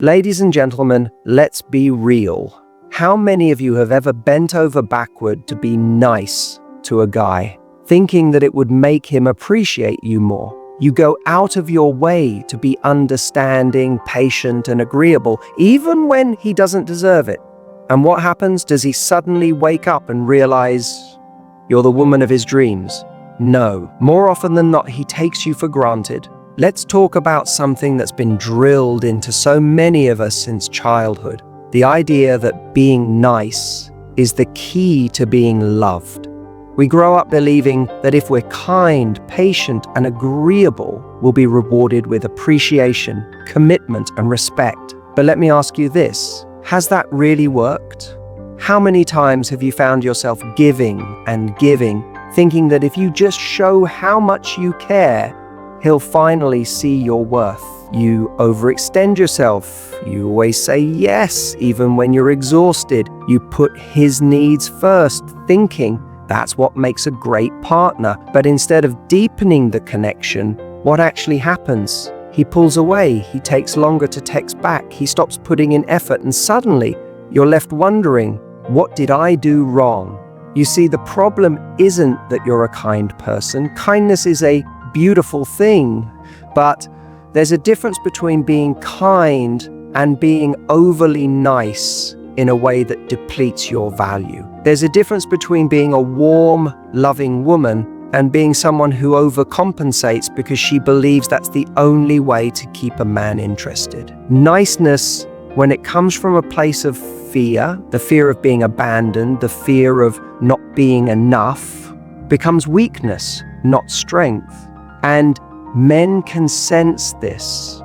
Ladies and gentlemen, let's be real. How many of you have ever bent over backward to be nice to a guy, thinking that it would make him appreciate you more? You go out of your way to be understanding, patient, and agreeable, even when he doesn't deserve it. And what happens? Does he suddenly wake up and realize you're the woman of his dreams? No. More often than not, he takes you for granted. Let's talk about something that's been drilled into so many of us since childhood. The idea that being nice is the key to being loved. We grow up believing that if we're kind, patient, and agreeable, we'll be rewarded with appreciation, commitment, and respect. But let me ask you this, has that really worked? How many times have you found yourself giving and giving, thinking that if you just show how much you care, he'll finally see your worth? You overextend yourself. You always say yes, even when you're exhausted. You put his needs first, thinking that's what makes a great partner. But instead of deepening the connection, what actually happens? He pulls away. He takes longer to text back. He stops putting in effort, and suddenly you're left wondering, what did I do wrong? You see, the problem isn't that you're a kind person. Kindness is a beautiful thing, but there's a difference between being kind and being overly nice in a way that depletes your value. There's a difference between being a warm, loving woman and being someone who overcompensates because she believes that's the only way to keep a man interested. Niceness, when it comes from a place of fear, the fear of being abandoned, the fear of not being enough, becomes weakness, not strength. And men can sense this.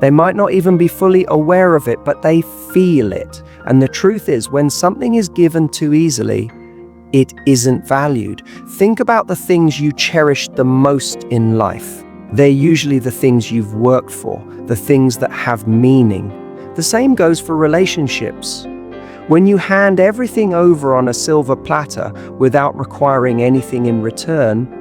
They might not even be fully aware of it, but they feel it. And the truth is, when something is given too easily, it isn't valued. Think about the things you cherish the most in life. They're usually the things you've worked for, the things that have meaning. The same goes for relationships. When you hand everything over on a silver platter without requiring anything in return,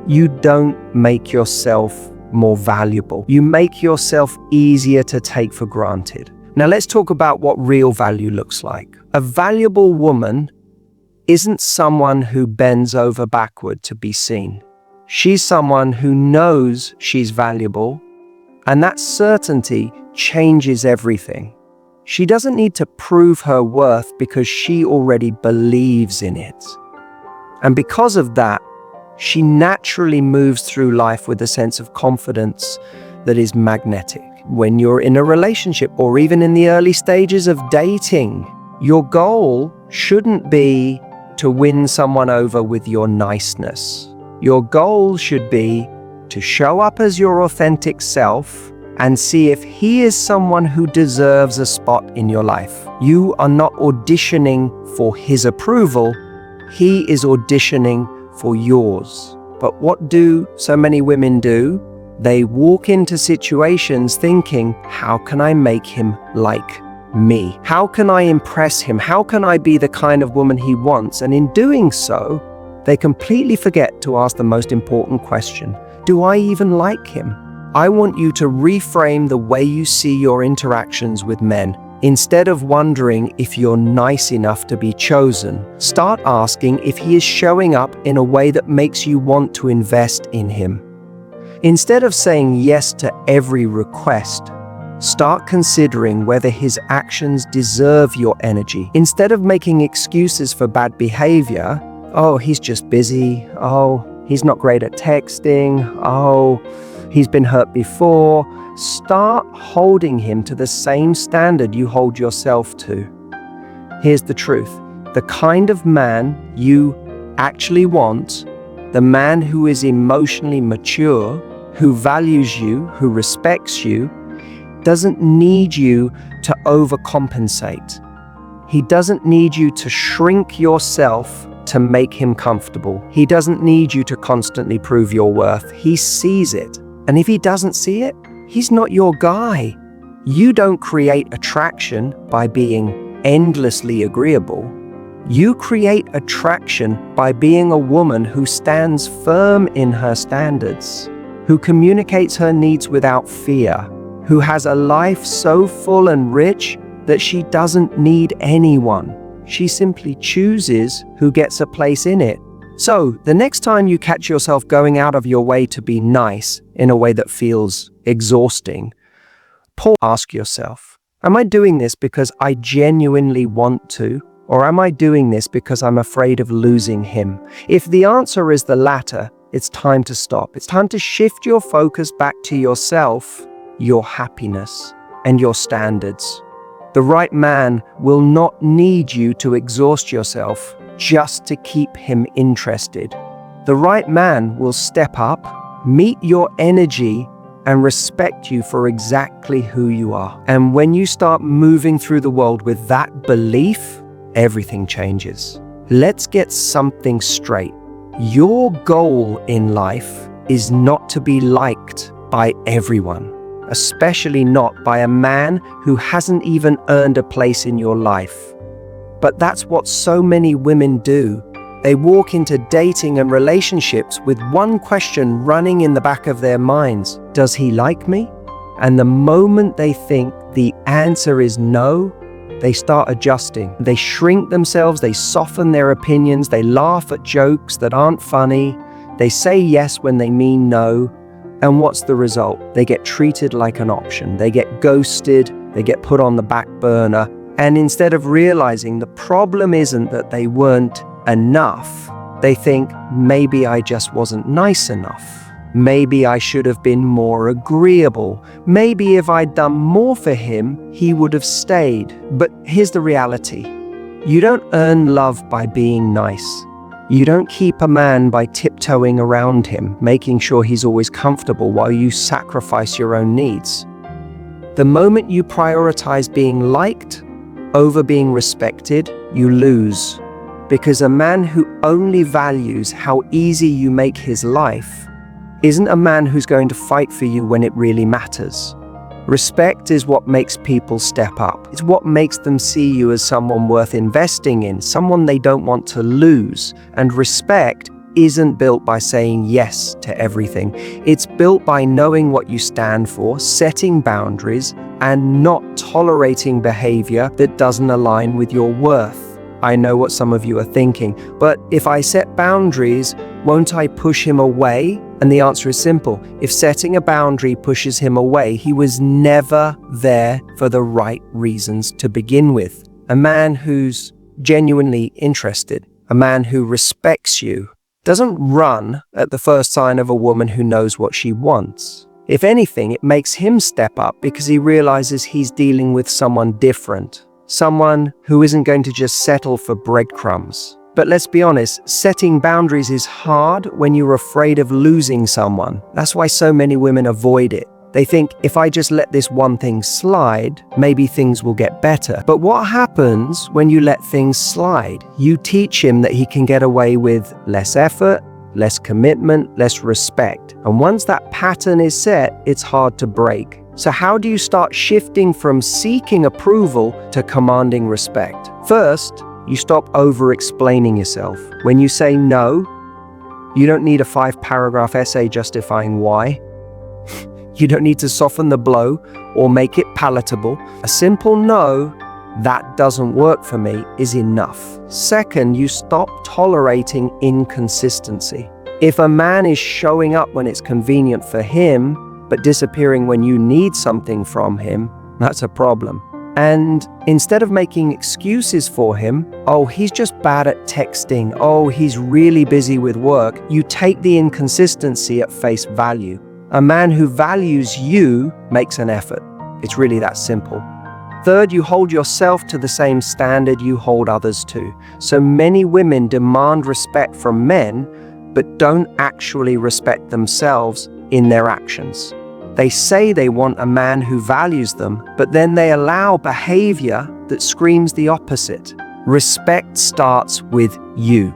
you don't make yourself more valuable. You make yourself easier to take for granted. Now let's talk about what real value looks like. A valuable woman isn't someone who bends over backward to be seen. She's someone who knows she's valuable, and that certainty changes everything. She doesn't need to prove her worth because she already believes in it. And because of that, she naturally moves through life with a sense of confidence that is magnetic. When you're in a relationship or even in the early stages of dating, your goal shouldn't be to win someone over with your niceness. Your goal should be to show up as your authentic self and see if he is someone who deserves a spot in your life. You are not auditioning for his approval. He is auditioning for yours. But what do so many women do? They walk into situations thinking, how can I make him like me? How can I impress him? How can I be the kind of woman he wants? And in doing so, they completely forget to ask the most important question. Do I even like him? I want you to reframe the way you see your interactions with men. Instead of wondering if you're nice enough to be chosen, start asking if he is showing up in a way that makes you want to invest in him. Instead of saying yes to every request, start considering whether his actions deserve your energy. Instead of making excuses for bad behavior, oh, he's just busy, oh, he's not great at texting, oh, he's been hurt before, start holding him to the same standard you hold yourself to. Here's the truth. The kind of man you actually want, the man who is emotionally mature, who values you, who respects you, doesn't need you to overcompensate. He doesn't need you to shrink yourself to make him comfortable. He doesn't need you to constantly prove your worth. He sees it. And if he doesn't see it, he's not your guy. You don't create attraction by being endlessly agreeable. You create attraction by being a woman who stands firm in her standards, who communicates her needs without fear, who has a life so full and rich that she doesn't need anyone. She simply chooses who gets a place in it. So, the next time you catch yourself going out of your way to be nice in a way that feels exhausting, ask yourself, am I doing this because I genuinely want to? Or am I doing this because I'm afraid of losing him? If the answer is the latter, it's time to stop. It's time to shift your focus back to yourself, your happiness, and your standards. The right man will not need you to exhaust yourself just to keep him interested. The right man will step up, meet your energy, and respect you for exactly who you are. And when you start moving through the world with that belief, everything changes. Let's get something straight. Your goal in life is not to be liked by everyone, especially not by a man who hasn't even earned a place in your life. But that's what so many women do. They walk into dating and relationships with one question running in the back of their minds: does he like me? And the moment they think the answer is no, they start adjusting. They shrink themselves, they soften their opinions, they laugh at jokes that aren't funny, they say yes when they mean no. And what's the result? They get treated like an option, they get ghosted, they get put on the back burner. And instead of realizing the problem isn't that they weren't enough, they think, maybe I just wasn't nice enough. Maybe I should have been more agreeable. Maybe if I'd done more for him, he would have stayed. But here's the reality. You don't earn love by being nice. You don't keep a man by tiptoeing around him, making sure he's always comfortable while you sacrifice your own needs. The moment you prioritize being liked over being respected, you lose. Because a man who only values how easy you make his life isn't a man who's going to fight for you when it really matters. Respect is what makes people step up. It's what makes them see you as someone worth investing in, someone they don't want to lose. And respect isn't built by saying yes to everything. It's built by knowing what you stand for, setting boundaries, and not tolerating behavior that doesn't align with your worth. I know what some of you are thinking, but if I set boundaries, won't I push him away? And the answer is simple. If setting a boundary pushes him away, he was never there for the right reasons to begin with. A man who's genuinely interested, a man who respects you, doesn't run at the first sign of a woman who knows what she wants. If anything, it makes him step up because he realizes he's dealing with someone different. Someone who isn't going to just settle for breadcrumbs. But let's be honest, setting boundaries is hard when you're afraid of losing someone. That's why so many women avoid it. They think, if I just let this one thing slide, maybe things will get better. But what happens when you let things slide? You teach him that he can get away with less effort, less commitment, less respect. And once that pattern is set, it's hard to break. So how do you start shifting from seeking approval to commanding respect? First, you stop over-explaining yourself. When you say no, you don't need a 5-paragraph essay justifying why. You don't need to soften the blow or make it palatable. A simple no, that doesn't work for me, is enough. Second, you stop tolerating inconsistency. If a man is showing up when it's convenient for him, but disappearing when you need something from him, that's a problem. And instead of making excuses for him, oh, he's just bad at texting, oh, he's really busy with work, you take the inconsistency at face value. A man who values you makes an effort. It's really that simple. Third, you hold yourself to the same standard you hold others to. So many women demand respect from men, but don't actually respect themselves in their actions. They say they want a man who values them, but then they allow behavior that screams the opposite. Respect starts with you.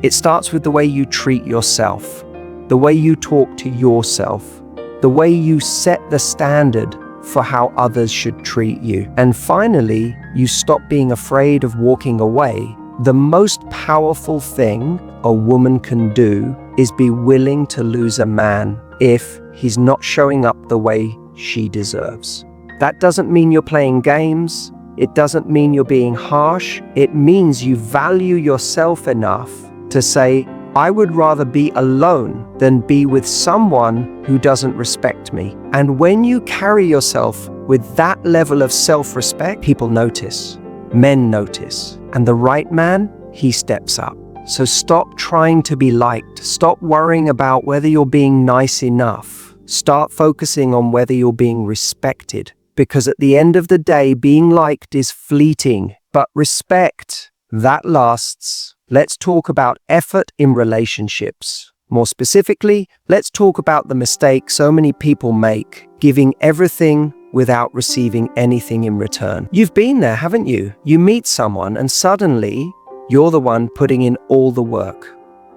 It starts with the way you treat yourself, the way you talk to yourself, the way you set the standard for how others should treat you. And finally, you stop being afraid of walking away. The most powerful thing a woman can do is be willing to lose a man if he's not showing up the way she deserves. That doesn't mean you're playing games. It doesn't mean you're being harsh. It means you value yourself enough to say, I would rather be alone than be with someone who doesn't respect me. And when you carry yourself with that level of self-respect, people notice. Men notice. And the right man, he steps up. So stop trying to be liked. Stop worrying about whether you're being nice enough. Start focusing on whether you're being respected. Because at the end of the day, being liked is fleeting, but respect, that lasts. Let's talk about effort in relationships. More specifically, let's talk about the mistake so many people make, giving everything without receiving anything in return. You've been there, haven't you? You meet someone and suddenly you're the one putting in all the work.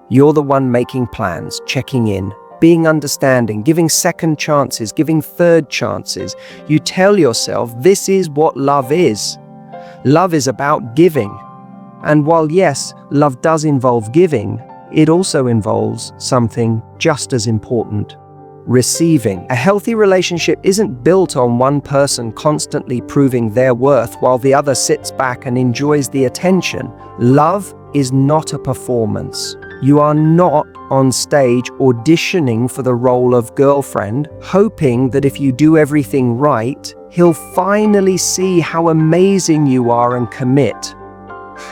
You're the one making plans, checking in, being understanding, giving second chances, giving third chances. You tell yourself this is what love is. Love is about giving. And while yes, love does involve giving, it also involves something just as important: receiving. A healthy relationship isn't built on one person constantly proving their worth while the other sits back and enjoys the attention. Love is not a performance. You are not on stage auditioning for the role of girlfriend, hoping that if you do everything right, he'll finally see how amazing you are and commit.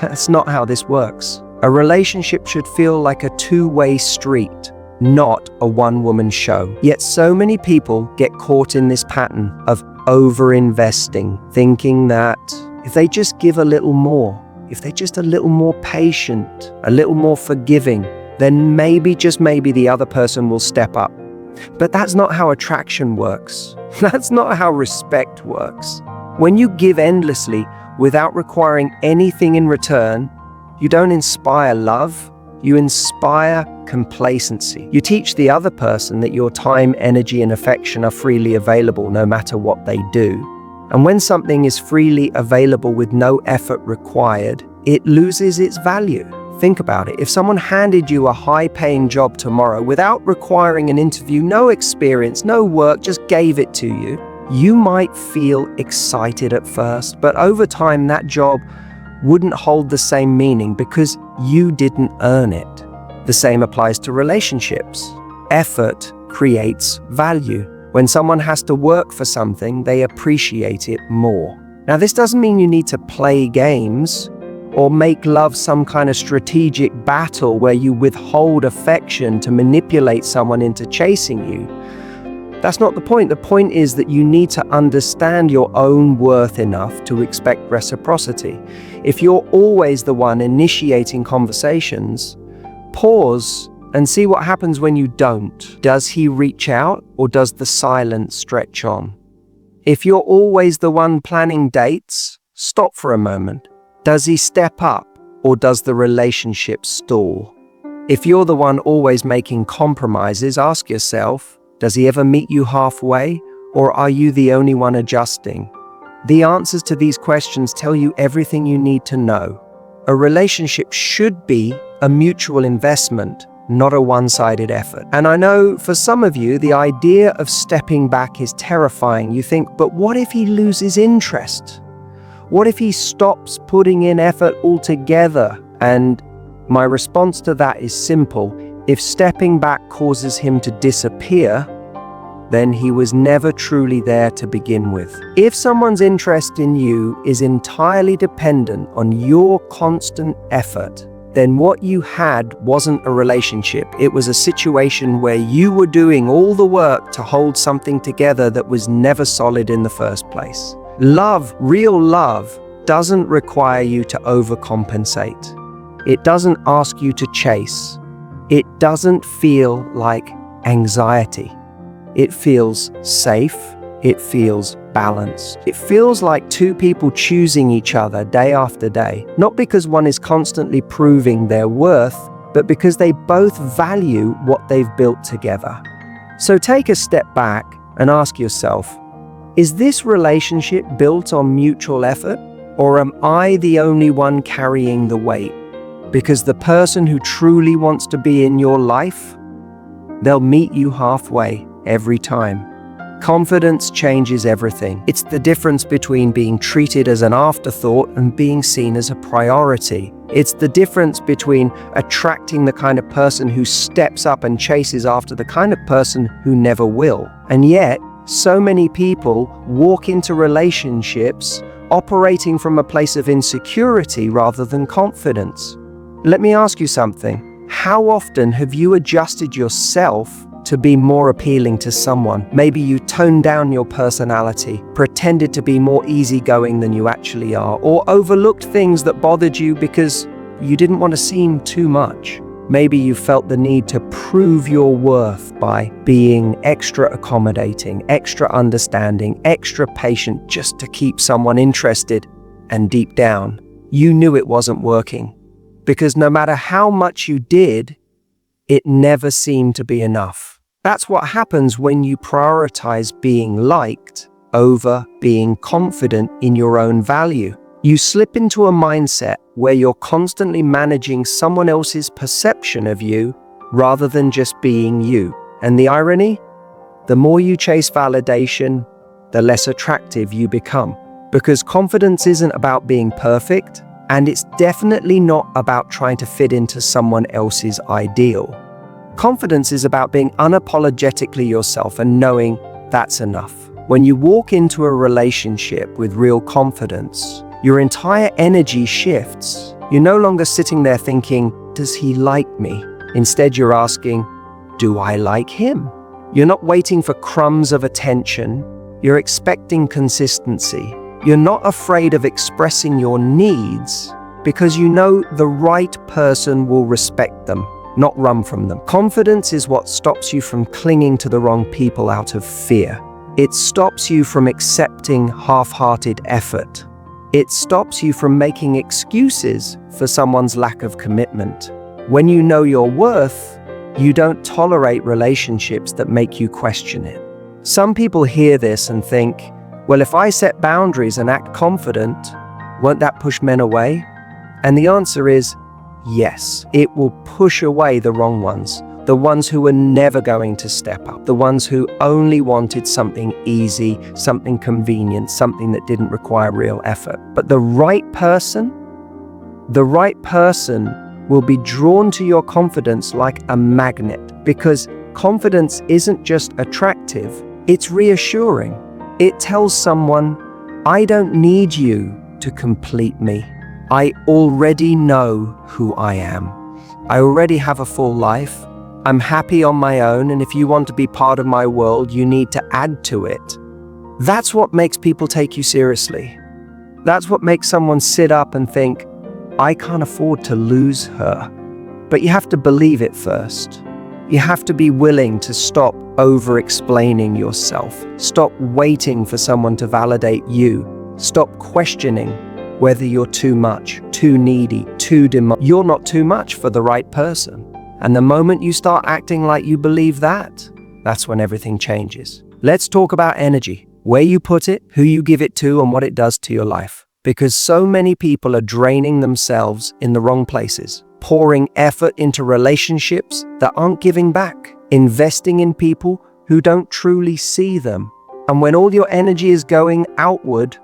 That's not how this works. A relationship should feel like a two-way street, not a one-woman show. Yet so many people get caught in this pattern of over-investing, thinking that if they just give a little more, if they're just a little more patient, a little more forgiving, then maybe, just maybe, the other person will step up. But that's not how attraction works. That's not how respect works. When you give endlessly without requiring anything in return, you don't inspire love, you inspire complacency. You teach the other person that your time, energy, and affection are freely available no matter what they do. And when something is freely available with no effort required, it loses its value. Think about it. If someone handed you a high-paying job tomorrow without requiring an interview, no experience, no work, just gave it to you, you might feel excited at first, but over time that job wouldn't hold the same meaning because you didn't earn it. The same applies to relationships. Effort creates value. When someone has to work for something, they appreciate it more. Now, this doesn't mean you need to play games or make love some kind of strategic battle where you withhold affection to manipulate someone into chasing you. That's not the point. The point is that you need to understand your own worth enough to expect reciprocity. If you're always the one initiating conversations, pause and see what happens when you don't. Does he reach out, or does the silence stretch on? If you're always the one planning dates, stop for a moment. Does he step up, or does the relationship stall? If you're the one always making compromises, ask yourself, does he ever meet you halfway, or are you the only one adjusting? The answers to these questions tell you everything you need to know. A relationship should be a mutual investment, not a one-sided effort. And I know for some of you, the idea of stepping back is terrifying. You think, but what if he loses interest? What if he stops putting in effort altogether? And my response to that is simple. If stepping back causes him to disappear, then he was never truly there to begin with. If someone's interest in you is entirely dependent on your constant effort, then what you had wasn't a relationship. It was a situation where you were doing all the work to hold something together that was never solid in the first place. Love, real love, doesn't require you to overcompensate. It doesn't ask you to chase. It doesn't feel like anxiety. It feels safe. It feels balanced. It feels like two people choosing each other day after day, not because one is constantly proving their worth, but because they both value what they've built together. So take a step back and ask yourself, is this relationship built on mutual effort, or am I the only one carrying the weight? Because the person who truly wants to be in your life, they'll meet you halfway every time. Confidence changes everything. It's the difference between being treated as an afterthought and being seen as a priority. It's the difference between attracting the kind of person who steps up and chases after the kind of person who never will. And yet, so many people walk into relationships operating from a place of insecurity rather than confidence. Let me ask you something. How often have you adjusted yourself to be more appealing to someone? Maybe you toned down your personality, pretended to be more easygoing than you actually are, or overlooked things that bothered you because you didn't want to seem too much. Maybe you felt the need to prove your worth by being extra accommodating, extra understanding, extra patient just to keep someone interested. And deep down, you knew it wasn't working. Because no matter how much you did, it never seemed to be enough. That's what happens when you prioritize being liked over being confident in your own value. You slip into a mindset where you're constantly managing someone else's perception of you rather than just being you. And the irony? The more you chase validation, the less attractive you become. Because confidence isn't about being perfect, and it's definitely not about trying to fit into someone else's ideal. Confidence is about being unapologetically yourself and knowing that's enough. When you walk into a relationship with real confidence, your entire energy shifts. You're no longer sitting there thinking, does he like me? Instead, you're asking, do I like him? You're not waiting for crumbs of attention. You're expecting consistency. You're not afraid of expressing your needs because you know the right person will respect them, not run from them. Confidence is what stops you from clinging to the wrong people out of fear. It stops you from accepting half-hearted effort. It stops you from making excuses for someone's lack of commitment. When you know your worth, you don't tolerate relationships that make you question it. Some people hear this and think, well, if I set boundaries and act confident, won't that push men away? And the answer is yes. It will push away the wrong ones, the ones who were never going to step up, the ones who only wanted something easy, something convenient, something that didn't require real effort. But the right person will be drawn to your confidence like a magnet, because confidence isn't just attractive, it's reassuring. It tells someone, I don't need you to complete me. I already know who I am. I already have a full life. I'm happy on my own, and if you want to be part of my world, you need to add to it. That's what makes people take you seriously. That's what makes someone sit up and think, I can't afford to lose her. But you have to believe it first. You have to be willing to stop over-explaining yourself. Stop waiting for someone to validate you. Stop questioning whether you're too much, too needy, too demanding. You're not too much for the right person. And the moment you start acting like you believe that, that's when everything changes. Let's talk about energy. Where you put it, who you give it to, and what it does to your life. Because so many people are draining themselves in the wrong places. Pouring effort into relationships that aren't giving back, investing in people who don't truly see them. And when all your energy is going outward,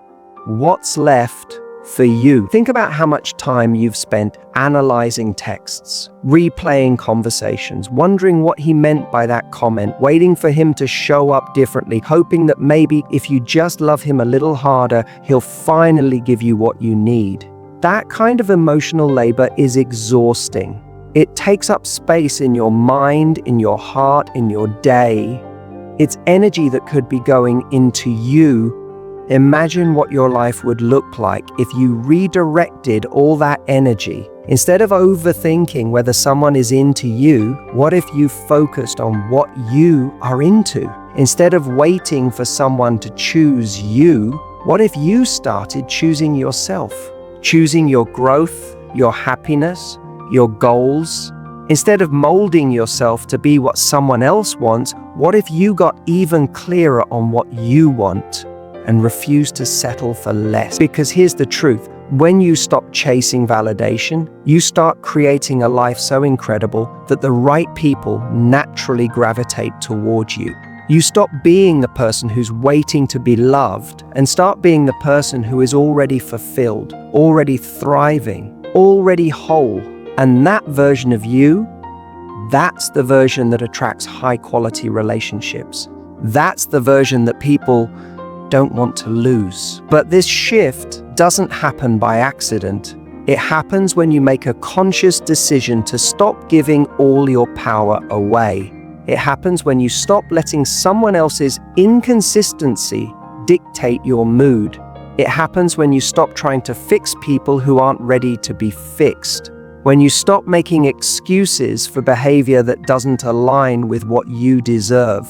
what's left for you? Think about how much time you've spent analyzing texts, replaying conversations, wondering what he meant by that comment, waiting for him to show up differently, hoping that maybe if you just love him a little harder, he'll finally give you what you need. That kind of emotional labor is exhausting. It takes up space in your mind, in your heart, in your day. It's energy that could be going into you. Imagine what your life would look like if you redirected all that energy. Instead of overthinking whether someone is into you, what if you focused on what you are into? Instead of waiting for someone to choose you, what if you started choosing yourself? Choosing your growth, your happiness, your goals. Instead of molding yourself to be what someone else wants, what if you got even clearer on what you want and refused to settle for less? Because here's the truth. When you stop chasing validation, you start creating a life so incredible that the right people naturally gravitate towards you. You stop being the person who's waiting to be loved and start being the person who is already fulfilled, already thriving, already whole. And that version of you, that's the version that attracts high-quality relationships. That's the version that people don't want to lose. But this shift doesn't happen by accident. It happens when you make a conscious decision to stop giving all your power away. It happens when you stop letting someone else's inconsistency dictate your mood. It happens when you stop trying to fix people who aren't ready to be fixed. When you stop making excuses for behavior that doesn't align with what you deserve.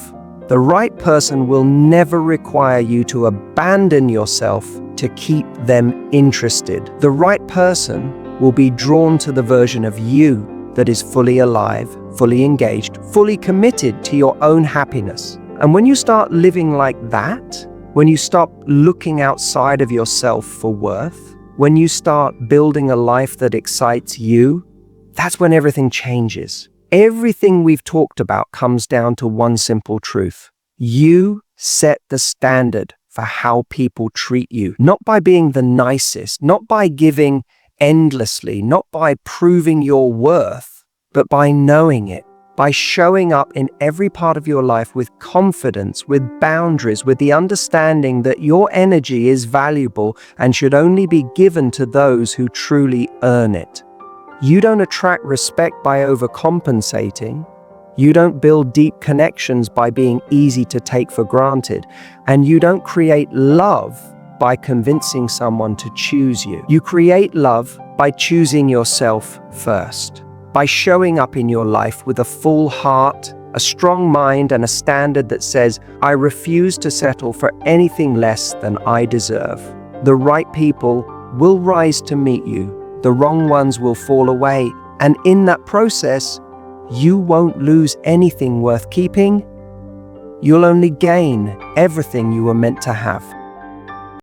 The right person will never require you to abandon yourself to keep them interested. The right person will be drawn to the version of you that is fully alive, fully engaged, fully committed to your own happiness. And when you start living like that, when you stop looking outside of yourself for worth, when you start building a life that excites you, that's when everything changes. Everything we've talked about comes down to one simple truth. You set the standard for how people treat you, not by being the nicest, not by giving endlessly, not by proving your worth, but by knowing it, by showing up in every part of your life with confidence, with boundaries, with the understanding that your energy is valuable and should only be given to those who truly earn it. You don't attract respect by overcompensating. You don't build deep connections by being easy to take for granted. And you don't create love by convincing someone to choose you. You create love by choosing yourself first, by showing up in your life with a full heart, a strong mind, and a standard that says, I refuse to settle for anything less than I deserve. The right people will rise to meet you. The wrong ones will fall away. And in that process, you won't lose anything worth keeping. You'll only gain everything you were meant to have.